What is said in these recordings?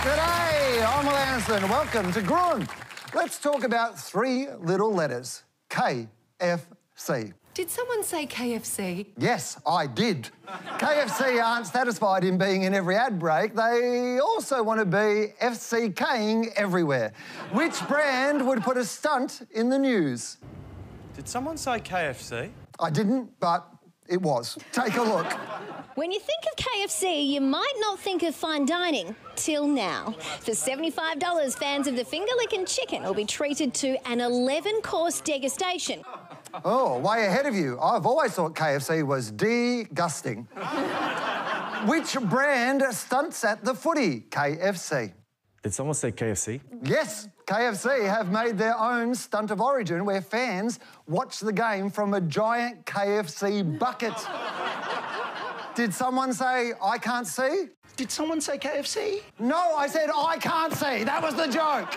G'day, I'm Will Anderson. Welcome to Gruen. Let's talk about three little letters. KFC. Did someone say KFC? Yes, I did. KFC aren't satisfied in being in every ad break. They also want to be FCKing everywhere. Which brand would put a stunt in the news? Did someone say KFC? I didn't, but it was. Take a look. When you think of KFC, you might not think of fine dining. Till now. For $75, fans of the finger-licking chicken will be treated to an 11-course degustation. Oh, way ahead of you. I've always thought KFC was disgusting. Which brand stunts at the footy? KFC. Did someone say KFC? Yes, KFC have made their own stunt of origin where fans watch the game from a giant KFC bucket. Did someone say, I can't see? Did someone say KFC? No, I said, I can't see. That was the joke.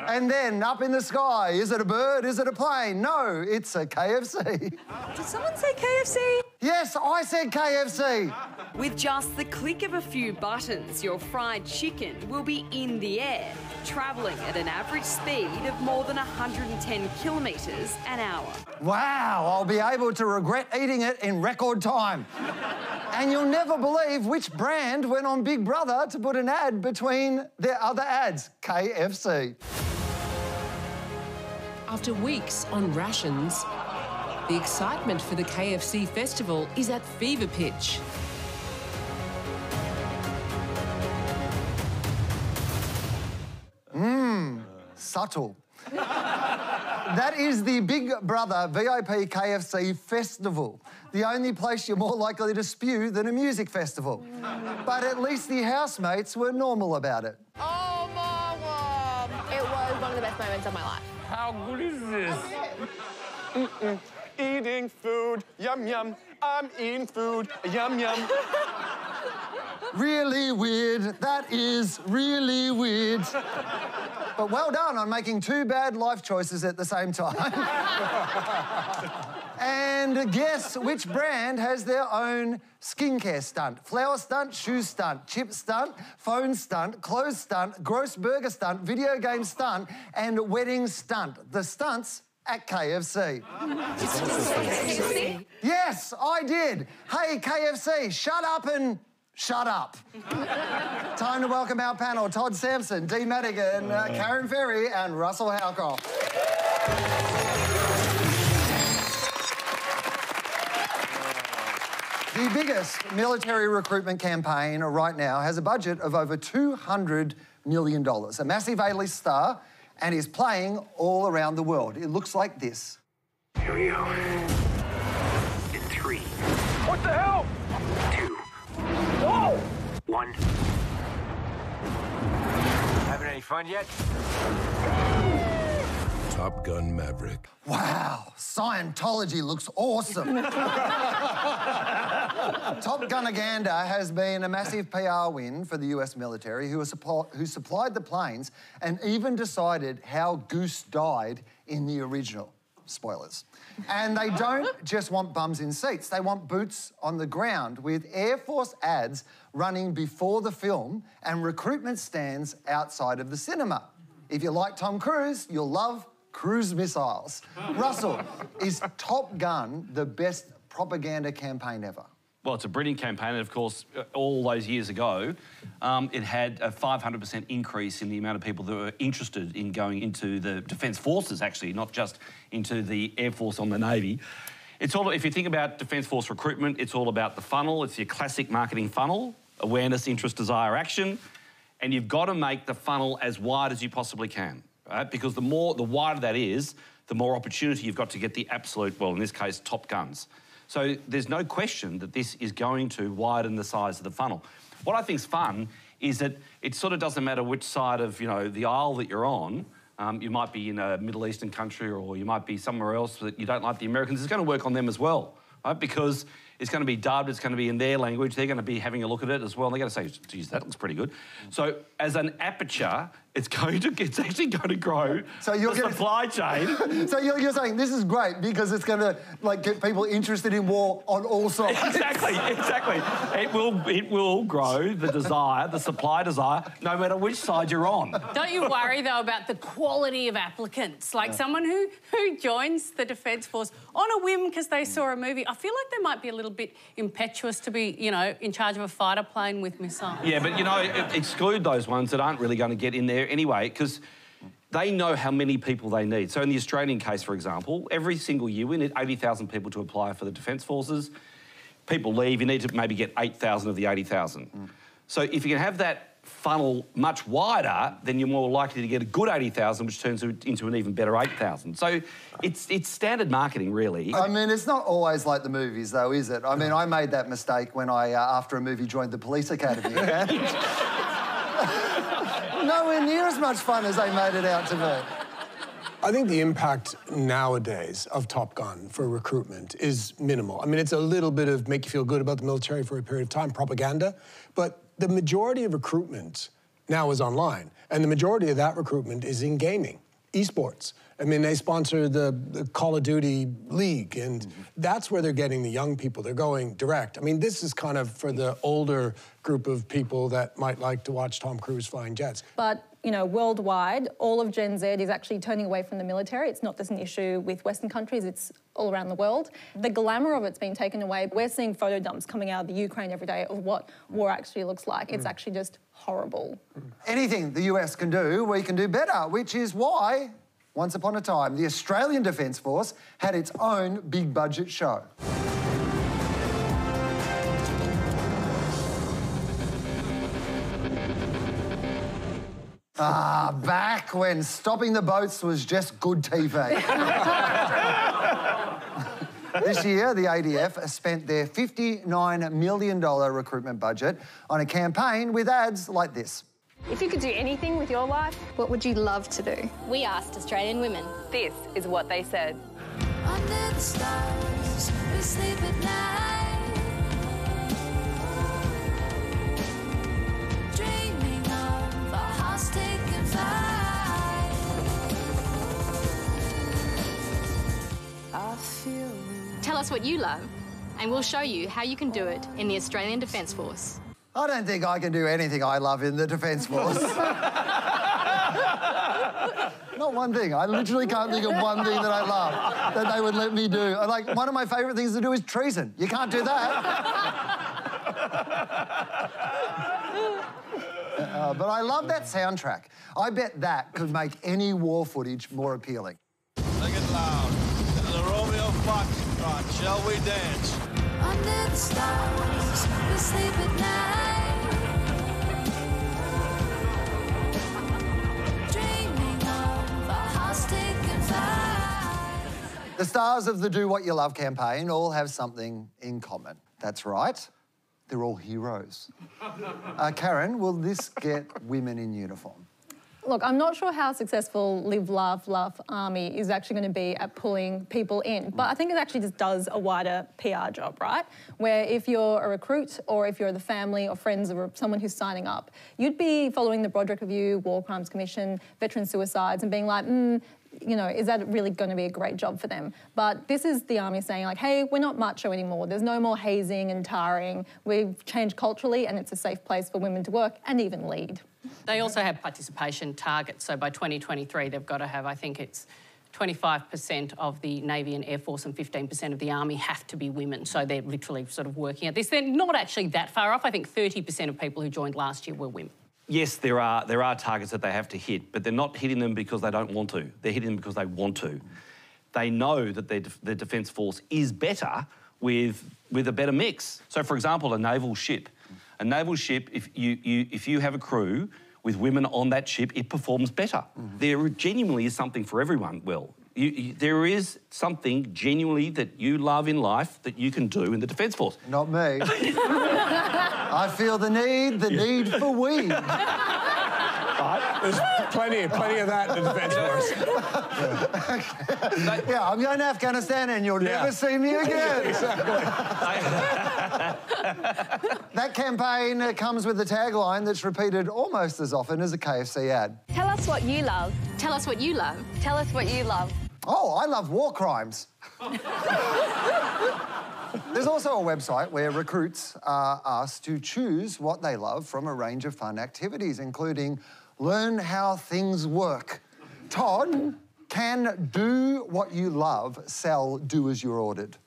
And then, up in the sky, is it a bird? Is it a plane? No, it's a KFC. Did someone say KFC? Yes, I said KFC. With just the click of a few buttons, your fried chicken will be in the air, travelling at an average speed of more than 110 kilometres an hour. Wow, I'll be able to regret eating it in record time. And you'll never believe which brand went on Big Brother to put an ad between their other ads. KFC. After weeks on rations, the excitement for the KFC festival is at fever pitch. Subtle. That is the Big Brother VIP KFC Festival. The only place you're more likely to spew than a music festival. But at least the housemates were normal about it. Oh, Mom! It was one of the best moments of my life. How good is this? Eating food, yum yum. I'm eating food, yum yum. Really weird. That is really weird. But well done on making two bad life choices at the same time. And guess which brand has their own skincare stunt? Flower stunt, shoe stunt, chip stunt, phone stunt, clothes stunt, gross burger stunt, video game stunt, and wedding stunt. The stunts at KFC. KFC? Yes, I did. Hey, KFC, shut up and shut up. Time to welcome our panel, Todd Sampson, Dee Madigan, Karen Ferry and Russell Howcroft. The biggest military recruitment campaign right now has a budget of over $200 million. A massive A-list star, and is playing all around the world. It looks like this. Here we go. In 3. What the hell? 2. Whoa! 1. Having any fun yet? Top Gun Maverick. Wow, Scientology looks awesome. Top Gunaganda has been a massive PR win for the US military, who supplied the planes and even decided how Goose died in the original. Spoilers. And they don't just want bums in seats, they want boots on the ground, with Air Force ads running before the film and recruitment stands outside of the cinema. If you like Tom Cruise, you'll love cruise missiles. Russell, is Top Gun the best propaganda campaign ever? Well, it's a brilliant campaign, and of course, all those years ago, it had a 500% increase in the amount of people that were interested in going into the Defence Forces, actually, not just into the Air Force or the Navy. It's all, if you think about Defence Force recruitment, it's all about the funnel. It's your classic marketing funnel: awareness, interest, desire, action. And you've got to make the funnel as wide as you possibly can, right? Because the wider that is, the more opportunity you've got to get the absolute, well, in this case, top guns. So there's no question that this is going to widen the size of the funnel. What I think's fun is that it sort of doesn't matter which side of, you know, the aisle that you're on. You might be in a Middle Eastern country, or you might be somewhere else that you don't like the Americans. It's going to work on them as well, right? Because it's going to be dubbed, it's going to be in their language. They're going to be having a look at it as well. And they're going to say, geez, that looks pretty good. So as an aperture, It's actually going to grow so the supply chain. So you're saying this is great because it's going to like get people interested in war on all sides. Exactly. It will grow the supply desire, no matter which side you're on. Don't you worry though about the quality of applicants? Like someone who joins the Defence Force on a whim because they saw a movie. I feel like they might be a little bit impetuous to be, you know, in charge of a fighter plane with missiles. Yeah, but you know, exclude those ones that aren't really going to get in there anyway, because they know how many people they need. So in the Australian case, for example, every single year we need 80,000 people to apply for the Defence Forces. People leave, you need to maybe get 8,000 of the 80,000. So if you can have that funnel much wider, then you're more likely to get a good 80,000, which turns into an even better 8,000. So it's standard marketing, really. I mean, it's not always like the movies, though, is it? I mean, I made that mistake when I, after a movie, joined the police academy. Nowhere near as much fun as they made it out to be. I think the impact nowadays of Top Gun for recruitment is minimal. I mean, it's a little bit of make you feel good about the military for a period of time, propaganda, but the majority of recruitment now is online, and the majority of that recruitment is in gaming, esports. I mean, they sponsor the Call of Duty League, and that's where they're getting the young people. They're going direct. I mean, this is kind of for the older group of people that might like to watch Tom Cruise flying jets. But, you know, worldwide, all of Gen Z is actually turning away from the military. It's not just an issue with Western countries, it's all around the world. The glamour of it's been taken away. We're seeing photo dumps coming out of the Ukraine every day of what war actually looks like. It's actually just horrible. Anything the US can do, we can do better, which is why, once upon a time, the Australian Defence Force had its own big budget show. Back when stopping the boats was just good TV. This year, the ADF spent their $59 million recruitment budget on a campaign with ads like this. If you could do anything with your life, what would you love to do? We asked Australian women. This is what they said. Under the stars, we sleep at night, dreaming of a house taken flight. I feel. Tell us what you love, and we'll show you how you can do it in the Australian Defence Force. I don't think I can do anything I love in the Defence Force. Not one thing. I literally can't think of one thing that I love that they would let me do. Like, one of my favourite things to do is treason. You can't do that. But I love that soundtrack. I bet that could make any war footage more appealing. Sing it loud. The Romeo Foxtrot, shall we dance? Under the stars, we sleep at night, dreaming of a house taken flight. The stars of the Do What You Love campaign all have something in common. That's right, they're all heroes. Karen, will this get women in uniform? Look, I'm not sure how successful Live, Laugh, Love Army is actually going to be at pulling people in, but I think it actually just does a wider PR job, right? Where if you're a recruit or if you're the family or friends of someone who's signing up, you'd be following the Broderick Review, War Crimes Commission, veteran suicides and being like, you know, is that really going to be a great job for them? But this is the army saying like, hey, we're not macho anymore. There's no more hazing and tarring. We've changed culturally and it's a safe place for women to work and even lead. They also have participation targets. So by 2023, they've got to have, I think it's 25% of the Navy and Air Force and 15% of the Army have to be women. So they're literally sort of working at this. They're not actually that far off. I think 30% of people who joined last year were women. Yes, there are targets that they have to hit, but they're not hitting them because they don't want to. They're hitting them because they want to. They know that their Defence Force is better with a better mix. So, for example, a naval ship. A naval ship, if you have a crew with women on that ship, it performs better. There genuinely is something for everyone, Will. There is something genuinely that you love in life that you can do in the Defence Force. Not me. I feel the need for weed. Right? There's plenty of that in the Defence Force. Yeah, I'm going to Afghanistan and you'll never see me again. Exactly. That campaign comes with a tagline that's repeated almost as often as a KFC ad. Tell us what you love. Tell us what you love. Tell us what you love. Oh, I love war crimes. There's also a website where recruits are asked to choose what they love from a range of fun activities, including learn how things work. Todd, can do what you love sell do as you're ordered?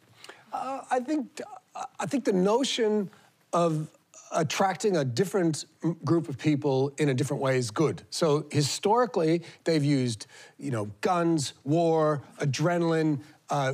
I think the notion of attracting a different group of people in a different way is good. So historically, they've used, guns, war, adrenaline,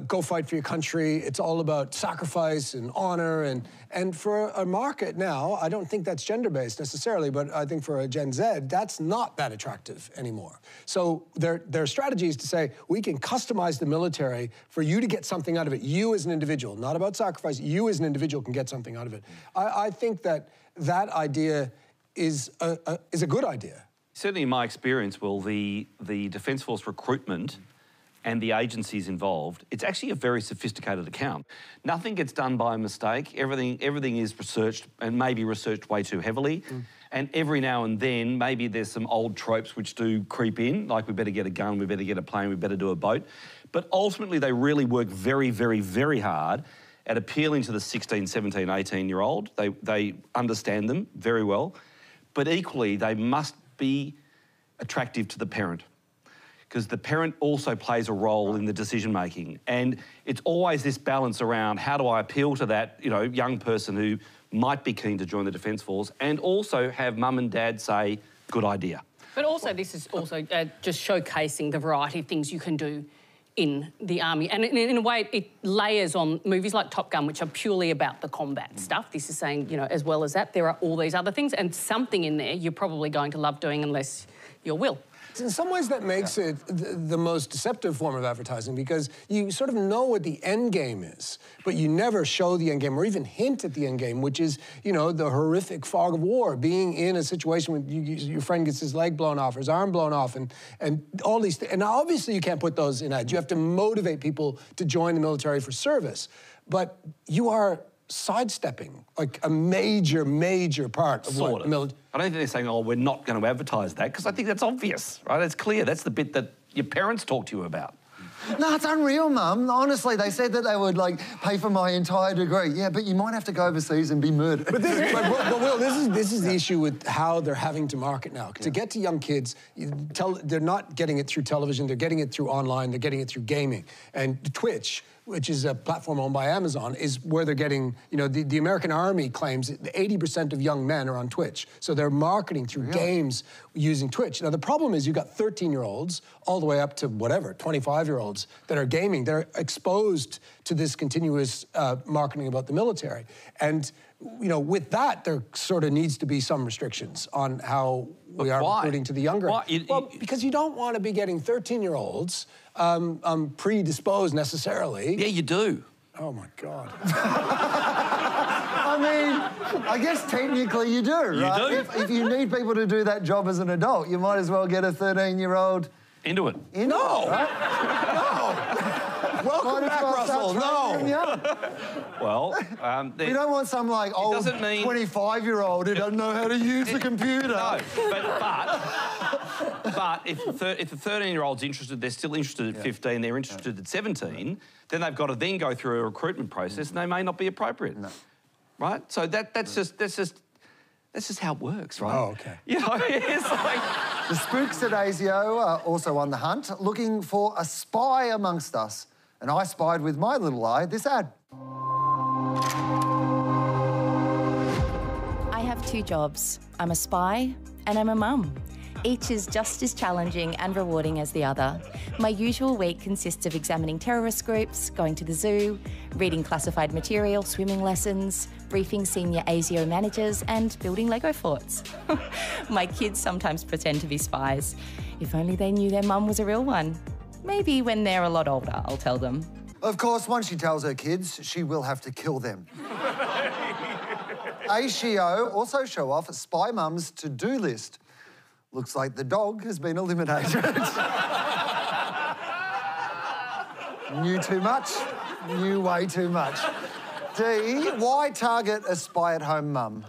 go fight for your country. It's all about sacrifice and honor. And for a market now, I don't think that's gender-based necessarily, but I think for a Gen Z, that's not that attractive anymore. So their strategy is to say, we can customize the military for you to get something out of it. You as an individual, not about sacrifice, you as an individual can get something out of it. I think that idea is a good idea. Certainly in my experience, Will, the Defence Force recruitment and the agencies involved, it's actually a very sophisticated account. Nothing gets done by mistake. Everything is researched, and maybe researched way too heavily. And every now and then, maybe there's some old tropes which do creep in, like we better get a gun, we better get a plane, we better do a boat. But ultimately, they really work very, very, very hard at appealing to the 16, 17, 18-year-old. They understand them very well. But equally, they must be attractive to the parent, because the parent also plays a role in the decision-making. And it's always this balance around how do I appeal to that, young person who might be keen to join the Defence Force, and also have mum and dad say, good idea. But also, this is also just showcasing the variety of things you can do in the army. And in a way, it layers on movies like Top Gun, which are purely about the combat stuff. This is saying, as well as that, there are all these other things, and something in there you're probably going to love doing unless you're Will. In some ways, that makes it the most deceptive form of advertising, because you sort of know what the end game is, but you never show the end game or even hint at the end game, which is, the horrific fog of war, being in a situation when your friend gets his leg blown off or his arm blown off, and all these things. And obviously, you can't put those in ads. You have to motivate people to join the military for service, but you are sidestepping like a major, major part of what military. I don't think they're saying, oh, we're not going to advertise that, because I think that's obvious, right? It's clear. That's the bit that your parents talk to you about. No, it's unreal, Mum. Honestly, they said that they would, pay for my entire degree. Yeah, but you might have to go overseas and be murdered. But Will, this is the issue with how they're having to market now. To get to young kids, they're not getting it through television, they're getting it through online, they're getting it through gaming. And Twitch, which is a platform owned by Amazon, is where they're getting, the American Army claims that 80% of young men are on Twitch. So they're marketing through games using Twitch. Now, the problem is you've got 13-year-olds all the way up to, 25-year-olds that are gaming. They're exposed to this continuous marketing about the military. And, with that, there sort of needs to be some restrictions on how we are recruiting to the younger. Well, because you don't want to be getting 13-year-olds predisposed necessarily. Yeah, you do. Oh, my God. I mean, I guess technically you do, right? You do. If you need people to do that job as an adult, you might as well get a 13-year-old... Into it. No! Right? No! Welcome back, Russell. No! Well, we don't want some, old 25-year-old who doesn't know how to use the computer. No, but if the 13-year-old's interested, they're still interested at 15, they're interested at 17, then they've got to then go through a recruitment process, and they may not be appropriate. No. Right? So that's just how it works, right? Oh, OK. It's The spooks at ASIO are also on the hunt, looking for a spy amongst us. And I spied with my little eye this ad. I have two jobs. I'm a spy and I'm a mum. Each is just as challenging and rewarding as the other. My usual week consists of examining terrorist groups, going to the zoo, reading classified material, swimming lessons, briefing senior ASIO managers, and building Lego forts. My kids sometimes pretend to be spies. If only they knew their mum was a real one. Maybe when they're a lot older, I'll tell them. Of course, once she tells her kids, she will have to kill them. ASIO also show off a spy mum's to-do list. Looks like the dog has been eliminated. Knew too much, knew way too much. D, why target a spy-at-home mum?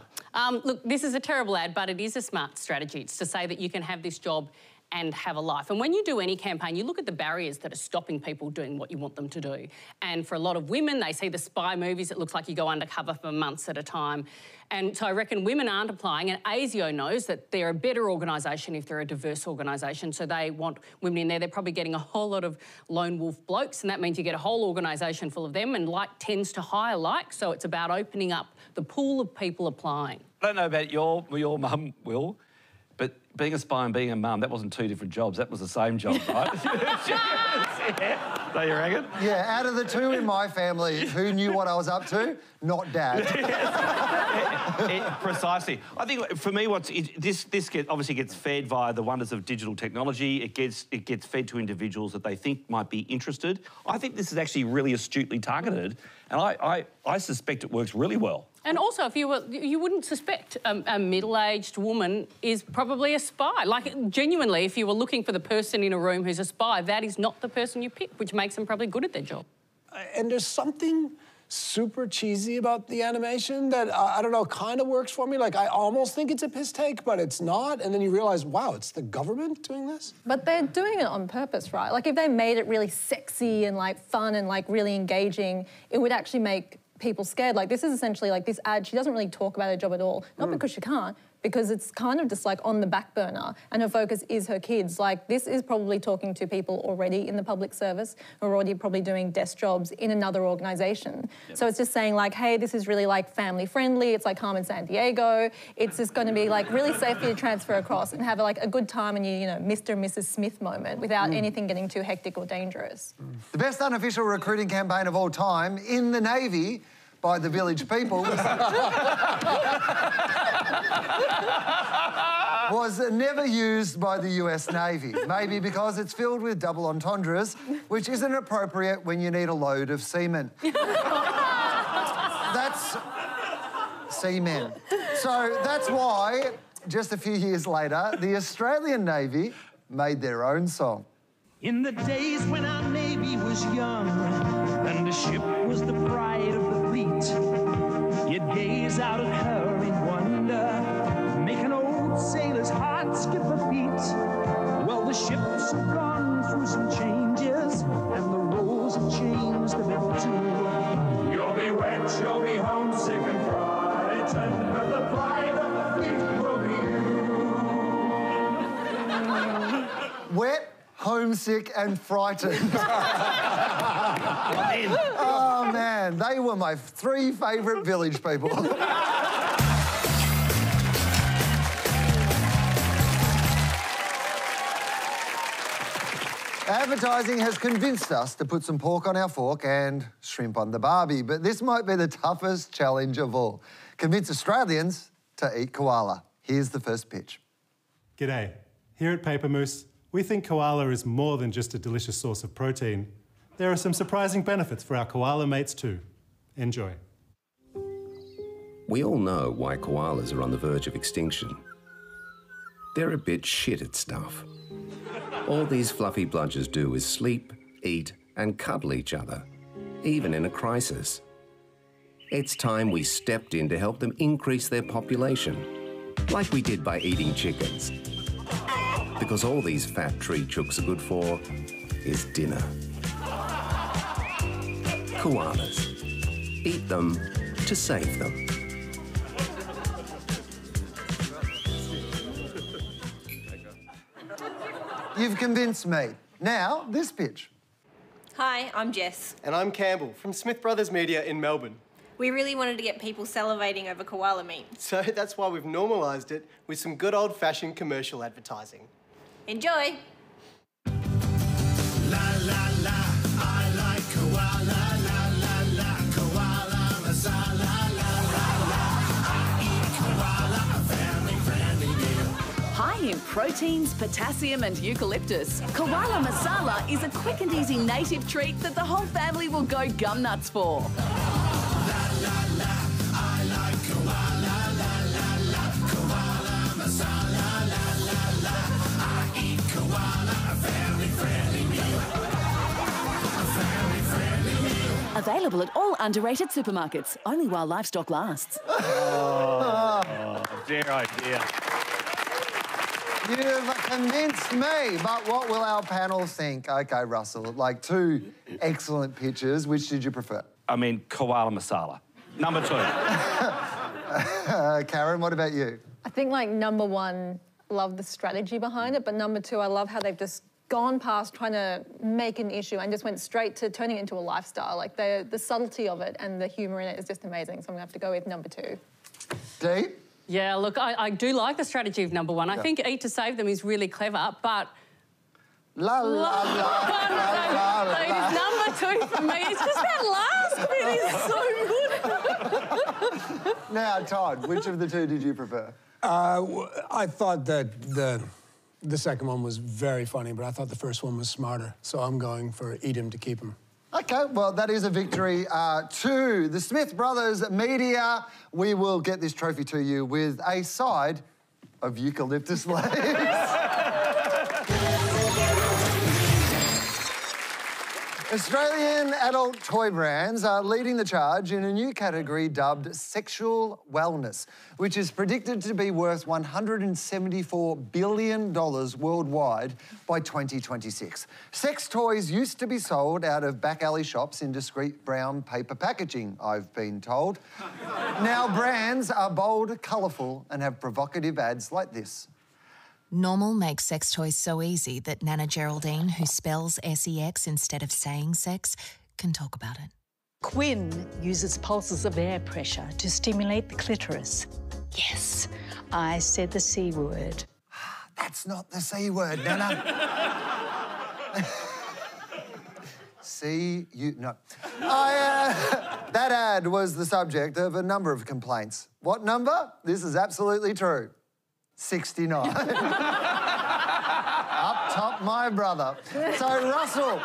Look, this is a terrible ad, but it is a smart strategy. It's to say that you can have this job and have a life. And when you do any campaign, you look at the barriers that are stopping people doing what you want them to do. And for a lot of women, they see the spy movies, it looks like you go undercover for months at a time. And so I reckon women aren't applying, and ASIO knows that they're a better organisation if they're a diverse organisation, so they want women in there. They're probably getting a whole lot of lone wolf blokes, and that means you get a whole organisation full of them, and like tends to hire like, so it's about opening up the pool of people applying. I don't know about your mum, Will, but being a spy and being a mum, that wasn't two different jobs. That was the same job, right? Yeah. So you reckon? Yeah, out of the two in my family, who knew what I was up to? Not Dad. Precisely. I think for me, this obviously gets fed via the wonders of digital technology. It gets fed to individuals that they think might be interested. I think this is actually really astutely targeted, and I suspect it works really well. And also, if you wouldn't suspect a middle-aged woman is probably a spy. Like, genuinely, if you were looking for the person in a room who's a spy, that is not the person you pick, which makes them probably good at their job. And there's something super cheesy about the animation that, I don't know, kind of works for me. Like, I almost think it's a piss take, but it's not. And then you realise, wow, it's the government doing this? But they're doing it on purpose, right? Like, if they made it really sexy and, like, fun and, like, really engaging, it would actually make people scared. Like, this is essentially, like, this ad, she doesn't really talk about her job at all. Not because she can't, because it's kind of just, like, on the back burner, and her focus is her kids. Like, this is probably talking to people already in the public service who are already probably doing desk jobs in another organisation. Yep. So it's just saying, like, hey, this is really, like, family-friendly. It's like Carmen Sandiego. It's just going to be, like, really safe for you to transfer across and have, like, a good time and you know, Mr. and Mrs. Smith moment without anything getting too hectic or dangerous. The best unofficial recruiting campaign of all time in the Navy by the village people was never used by the US Navy. Maybe because it's filled with double entendres, which isn't appropriate when you need a load of seamen. That's seamen. So that's why, just a few years later, the Australian Navy made their own song. In the days when our Navy was young and the ship was the pride of the fleet, you'd gaze out at her in wonder, make an old sailor's heart skip a beat. Well, the ships have gone through some changes and the roles have changed a bit too. You'll be wet, you'll be homesick and frightened, but the pride of the fleet will be you. Wet, homesick and frightened. Oh, man, they were my three favourite village people. Advertising has convinced us to put some pork on our fork and shrimp on the barbie, but this might be the toughest challenge of all. Convince Australians to eat koala. Here's the first pitch. G'day. Here at Paper Moose, we think koala is more than just a delicious source of protein. There are some surprising benefits for our koala mates too. Enjoy. We all know why koalas are on the verge of extinction. They're a bit shit at stuff. All these fluffy bludgers do is sleep, eat, and cuddle each other, even in a crisis. It's time we stepped in to help them increase their population, like we did by eating chickens. Because all these fat tree chooks are good for is dinner. Koalas. Eat them to save them. You've convinced me. Now, this pitch. Hi, I'm Jess. And I'm Campbell from Smith Brothers Media in Melbourne. We really wanted to get people salivating over koala meat. So that's why we've normalised it with some good old-fashioned commercial advertising. Enjoy! La la la, I like koala, la la la, koala masala, la la la. I eat koala, a family-friendly meal. High in proteins, potassium and eucalyptus, koala masala is a quick and easy native treat that the whole family will go gum nuts for. La la la, I like koala, la la la, koala masala, la la la. Available at all underrated supermarkets, only while livestock lasts. Oh, dear, oh dear. You've convinced me, but what will our panel think? OK, Russell, like 2 excellent pictures. Which did you prefer? I mean, koala masala. Number 2. Karen, what about you? I think, like, number 1, love the strategy behind it, but number 2, I love how they've just gone past trying to make an issue and just went straight to turning it into a lifestyle. Like, the subtlety of it and the humour in it is just amazing, so I'm going to have to go with number 2. Dee? Yeah, look, I do like the strategy of number 1. I think Eat to Save Them is really clever, but... La la la la la. It is number 2 for me. It's just that last bit is so good. Now, Todd, which of the 2 did you prefer? I thought that the second one was very funny, but I thought the first one was smarter. So I'm going for Eat 'em to keep 'em. OK, well, that is a victory to the Smith Brothers Media. We will get this trophy to you with a side of eucalyptus leaves. Australian adult toy brands are leading the charge in a new category dubbed sexual wellness, which is predicted to be worth $174 billion worldwide by 2026. Sex toys used to be sold out of back alley shops in discreet brown paper packaging, I've been told. Now brands are bold, colourful, and have provocative ads like this. Normal makes sex toys so easy that Nana Geraldine, who spells sex instead of saying sex, can talk about it. Quinn uses pulses of air pressure to stimulate the clitoris. Yes, I said the C word. That's not the C word, Nana. No. That ad was the subject of a number of complaints. What number? This is absolutely true. 69. Up top, my brother. So, Russell,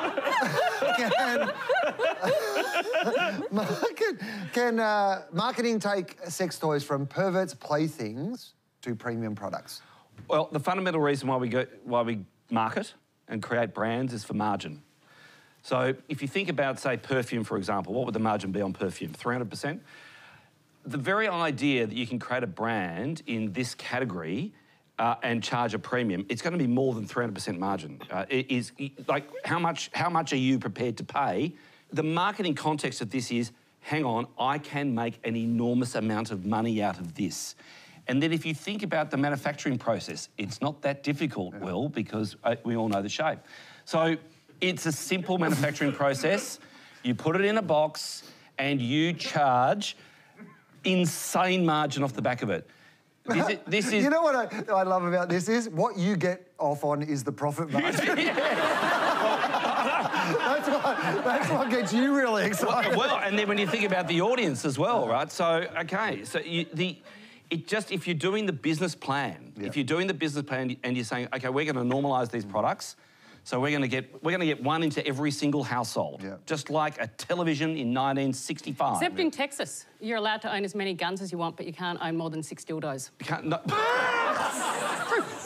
can marketing take sex toys from perverts' playthings to premium products? Well, the fundamental reason why we market and create brands is for margin. So if you think about, say, perfume, for example, what would the margin be on perfume? 300%? The very idea that you can create a brand in this category and charge a premium, it's going to be more than 300% margin. It is like, how much are you prepared to pay? The marketing context of this is, hang on, I can make an enormous amount of money out of this. And then if you think about the manufacturing process, it's not that difficult, Will, because we all know the shape. So it's a simple manufacturing process. You put it in a box and you charge insane margin off the back of it. This is... You know what I love about this is what you get off on is the profit margin. That's what gets you really excited. Well, and then when you think about the audience as well, right? So, OK, so if you're doing the business plan, if you're doing the business plan and you're saying, OK, we're going to normalise these products, so we're going to get one into every single household, just like a television in 1965. Except in Texas, you're allowed to own as many guns as you want, but you can't own more than 6 dildos. You can't. No.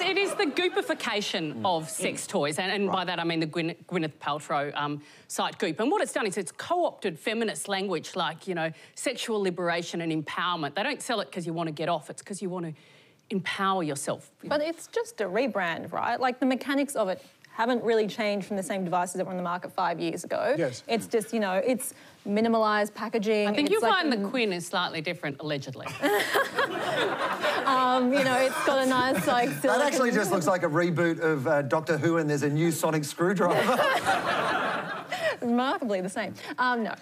It is the goopification of sex toys, and by that I mean the Gwyneth Paltrow site Goop. And what it's done is it's co-opted feminist language like, you know, sexual liberation and empowerment. They don't sell it because you want to get off; it's because you want to empower yourself. But it's just a rebrand, right? Like the mechanics of it haven't really changed from the same devices that were on the market 5 years ago. Yes. It's just, you know, it's minimalised packaging. I think you'll like find the Quinn is slightly different, allegedly. You know, it's got a nice, like... That actually just looks like a reboot of Doctor Who and there's a new sonic screwdriver. Remarkably the same. No.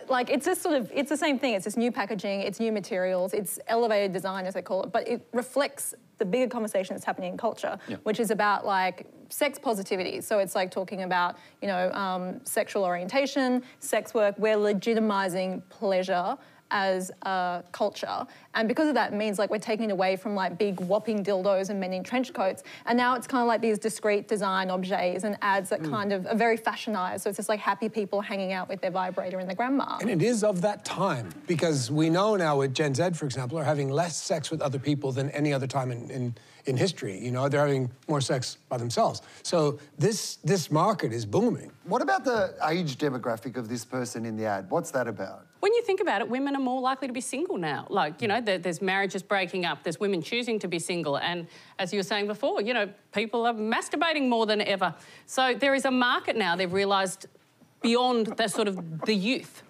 Like, it's just sort of... It's the same thing. It's just new packaging, it's new materials, it's elevated design, as they call it, but it reflects the bigger conversation that's happening in culture, which is about, like, sex positivity. So it's like talking about, you know, sexual orientation, sex work. We're legitimising pleasure as a culture, And because of that, it means like we're taking it away from like big whopping dildos and men in trench coats. And now it's kind of like these discreet design objets and ads that kind of are very fashionized. So it's just like happy people hanging out with their vibrator and their grandma. And it is of that time, because we know now with Gen Z, for example, are having less sex with other people than any other time in history. You know, they're having more sex by themselves. So this market is booming. What about the age demographic of this person in the ad? What's that about? When you think about it, women are more likely to be single now. Like, you know, there's marriages breaking up, there's women choosing to be single, and as you were saying before, you know, people are masturbating more than ever. So there is a market now, they've realised, beyond the sort of the youth.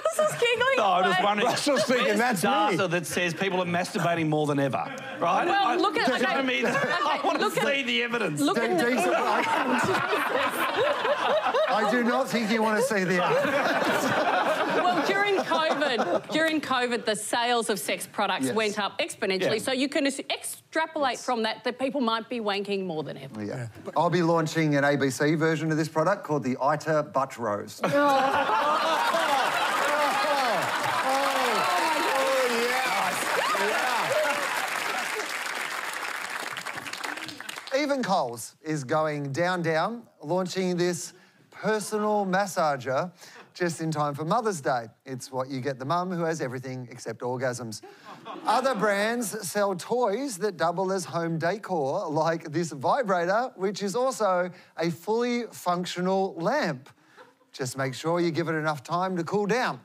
Russell's giggling. No, I'm just wondering. Russell's thinking that's data that says people are masturbating more than ever, right? Well, look at... I mean, I want to see the evidence. Look at I do not think you want to see the evidence. Well, during COVID, the sales of sex products went up exponentially. So you can extrapolate from that people might be wanking more than ever. Yeah. I'll be launching an ABC version of this product called the ITA Butt Rose. Even Coles is going down, launching this personal massager just in time for Mother's Day. It's what you get the mum who has everything except orgasms. Other brands sell toys that double as home decor, like this vibrator, which is also a fully functional lamp. Just make sure you give it enough time to cool down.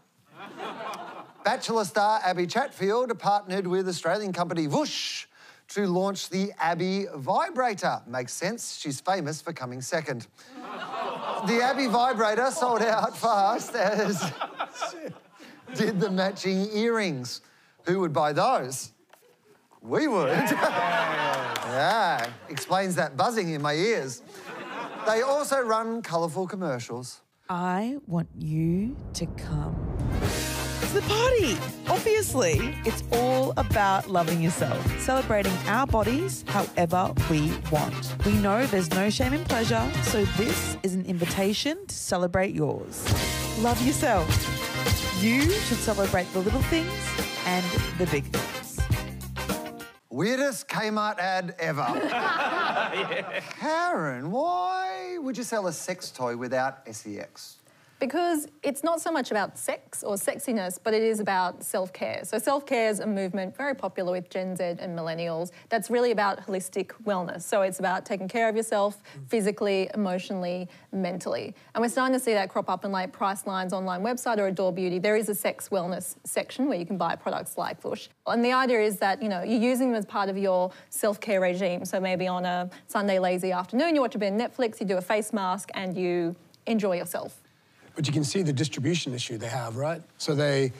Bachelor star Abby Chatfield partnered with Australian company Whoosh to launch the Abby Vibrator. Makes sense, she's famous for coming second. The Abby Vibrator sold out fast, as did the matching earrings. Who would buy those? We would. Yeah, explains that buzzing in my ears. They also run colourful commercials. I want you to come to the party. Obviously, it's all about loving yourself, celebrating our bodies however we want. We know there's no shame in pleasure, so this is an invitation to celebrate yours. Love yourself. You should celebrate the little things and the big things. Weirdest Kmart ad ever. Karen, why would you sell a sex toy without sex? Because it's not so much about sex or sexiness, but it is about self-care. So self-care is a movement very popular with Gen Z and millennials that's really about holistic wellness. So it's about taking care of yourself physically, emotionally, mentally. And we're starting to see that crop up in like Priceline's online website or Adore Beauty. There is a sex wellness section where you can buy products like Whoosh. And the idea is that, you know, you're using them as part of your self-care regime. So maybe on a Sunday lazy afternoon, you watch a bit of Netflix, you do a face mask and you enjoy yourself. But you can see the distribution issue they have, right? So they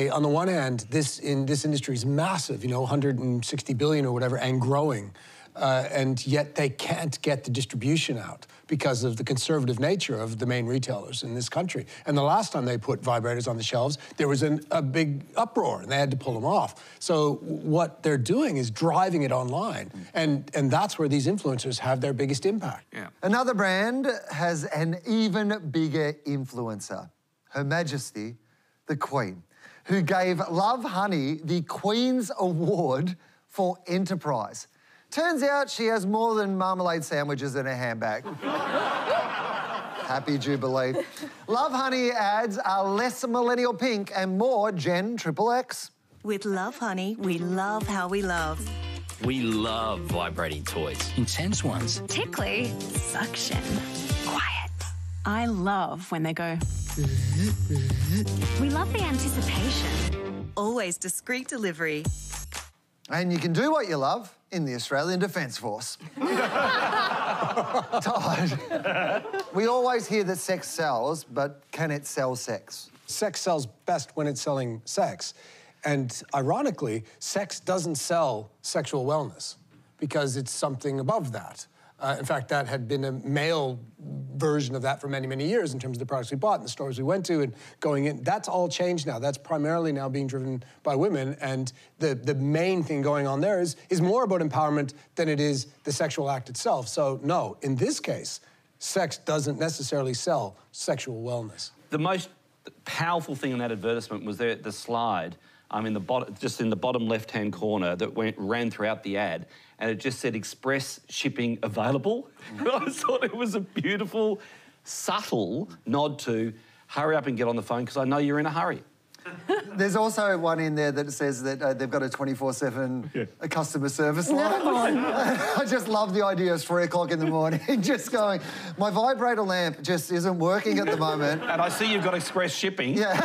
on the one hand, this industry is massive, you know, 160 billion or whatever, and growing. And yet they can't get the distribution out because of the conservative nature of the main retailers in this country. And the last time they put vibrators on the shelves, there was a big uproar and they had to pull them off. So what they're doing is driving it online. And that's where these influencers have their biggest impact. Yeah. Another brand has an even bigger influencer, Her Majesty, the Queen, who gave Love Honey the Queen's Award for Enterprise. Turns out she has more than marmalade sandwiches in her handbag. Happy Jubilee. Love Honey ads are less millennial pink and more Gen XXX. With Love Honey, we love how we love. We love vibrating toys. Intense ones. Tickly. Suction. Quiet. I love when they go. We love the anticipation. Always discreet delivery. And you can do what you love in the Australian Defence Force. Todd, we always hear that sex sells, but can it sell sex? Sex sells best when it's selling sex. And ironically, sex doesn't sell sexual wellness because it's something above that. In fact, that had been a male version of that for many, many years in terms of the products we bought and the stores we went to and going in. That's all changed now. That's primarily now being driven by women. And the main thing going on there is more about empowerment than it is the sexual act itself. So no, in this case, sex doesn't necessarily sell sexual wellness. The most powerful thing in that advertisement was the slide just in the bottom left-hand corner that ran throughout the ad, and it just said express shipping available. And I thought it was a beautiful, subtle nod to hurry up and get on the phone because I know you're in a hurry. There's also one in there that says that they've got a 24/7 customer service line. I just love the idea of 3 o'clock in the morning, just going, my vibrator lamp just isn't working at the moment. And I see you've got express shipping. Yeah.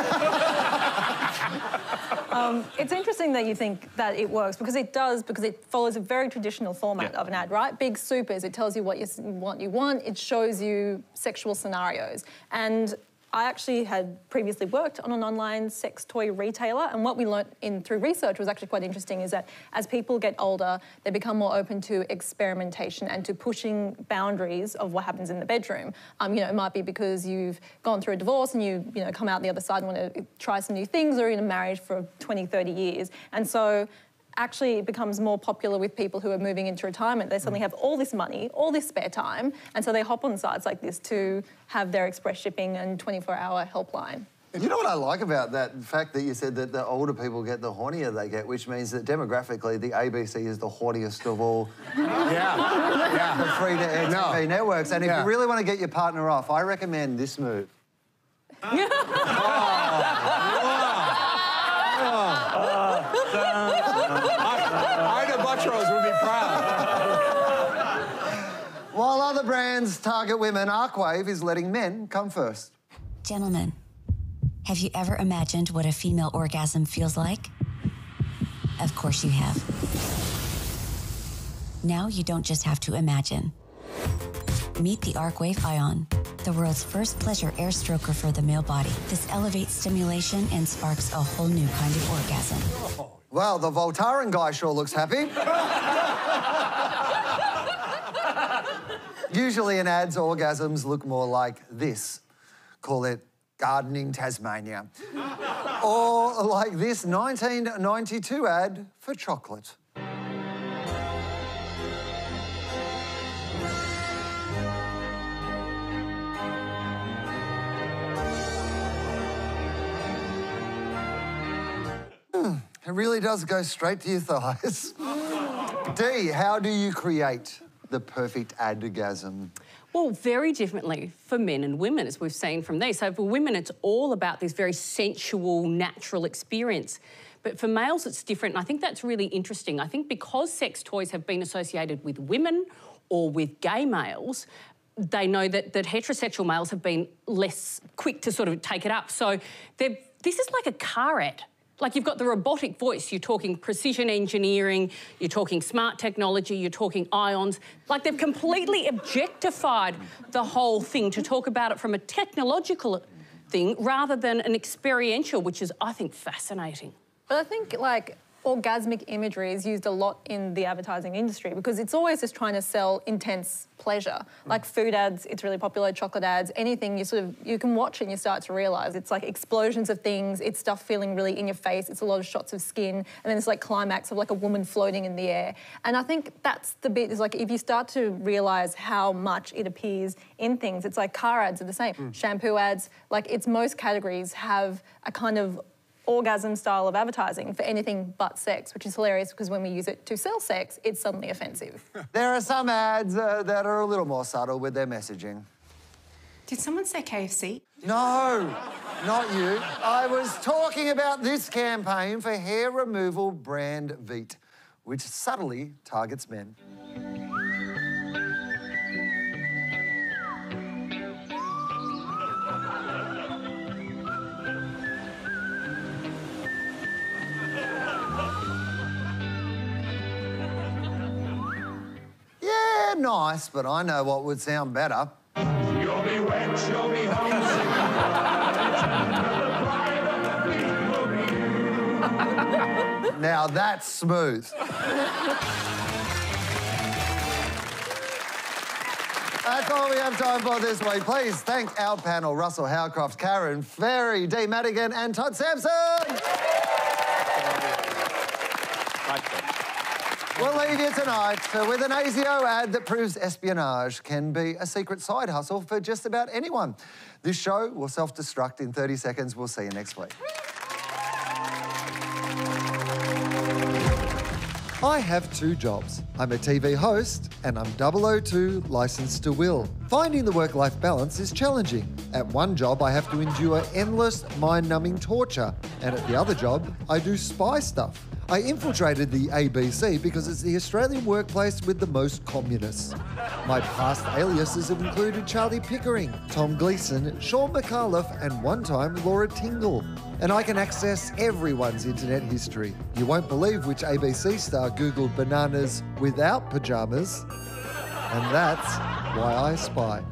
It's interesting that you think that it works because it does, because it follows a very traditional format of an ad, right? Big supers, it tells you what you want, it shows you sexual scenarios. And I actually had previously worked on an online sex toy retailer, and what we learnt through research was actually quite interesting is that as people get older, they become more open to experimentation and to pushing boundaries of what happens in the bedroom. It might be because you've gone through a divorce and you come out the other side and want to try some new things, or you're in a marriage for 20, 30 years. And so actually it becomes more popular with people who are moving into retirement. They suddenly have all this money, all this spare time, and so they hop on sites like this to have their express shipping and 24-hour helpline. You know what I like about that? The fact that you said that the older people get, the hornier they get, which means that demographically the ABC is the horniest of all the free-to-air TV networks. And if you really want to get your partner off, I recommend this move. Ida Buttrose would be proud. While other brands target women, Arkwave is letting men come first. Gentlemen, have you ever imagined what a female orgasm feels like? Of course you have. Now you don't just have to imagine. Meet the Arkwave Ion, the world's first pleasure air stroker for the male body. This elevates stimulation and sparks a whole new kind of orgasm. Well, the Voltaren guy sure looks happy. Usually in ads, orgasms look more like this. Call it gardening Tasmania. Or like this 1992 ad for chocolate. It really does go straight to your thighs. Dee, how do you create the perfect adgasm? Well, very differently for men and women, as we've seen from these. So for women, it's all about this very sensual, natural experience. But for males, it's different, and I think that's really interesting. I think because sex toys have been associated with women or with gay males, they know that heterosexual males have been less quick to sort of take it up. So this is like a car ad. Like, you've got the robotic voice, you're talking precision engineering, you're talking smart technology, you're talking ions. Like, they've completely objectified the whole thing to talk about it from a technological thing rather than an experiential, which is, I think, fascinating. But I think, like, orgasmic imagery is used a lot in the advertising industry because it's always just trying to sell intense pleasure. Like food ads, it's really popular, chocolate ads, anything you can watch and you start to realise it's like explosions of things, it's stuff feeling really in your face, it's a lot of shots of skin, and then it's like climax of like a woman floating in the air. And I think that's the bit, is like if you start to realise how much it appears in things, it's like car ads are the same, shampoo ads, like it's most categories have a kind of orgasm style of advertising for anything but sex, which is hilarious because when we use it to sell sex, it's suddenly offensive. There are some ads that are a little more subtle with their messaging. Did someone say KFC? No, not you. I was talking about this campaign for hair removal brand Veet, which subtly targets men. Yeah, nice, but I know what would sound better. You'll be wet, you'll be homesick. Now that's smooth. That's all we have time for this week. Please thank our panel, Russell Howcroft, Karen Ferry, Dee Madigan and Todd Sampson. We'll leave you tonight with an ASIO ad that proves espionage can be a secret side hustle for just about anyone. This show will self-destruct in 30 seconds. We'll see you next week. I have 2 jobs. I'm a TV host and I'm 002 licensed to will. Finding the work-life balance is challenging. At one job, I have to endure endless mind-numbing torture, and at the other job, I do spy stuff. I infiltrated the ABC because it's the Australian workplace with the most communists. My past aliases have included Charlie Pickering, Tom Gleeson, Sean McAuliffe, and one time Laura Tingle. And I can access everyone's internet history. You won't believe which ABC star Googled bananas without pyjamas. And that's why I spy.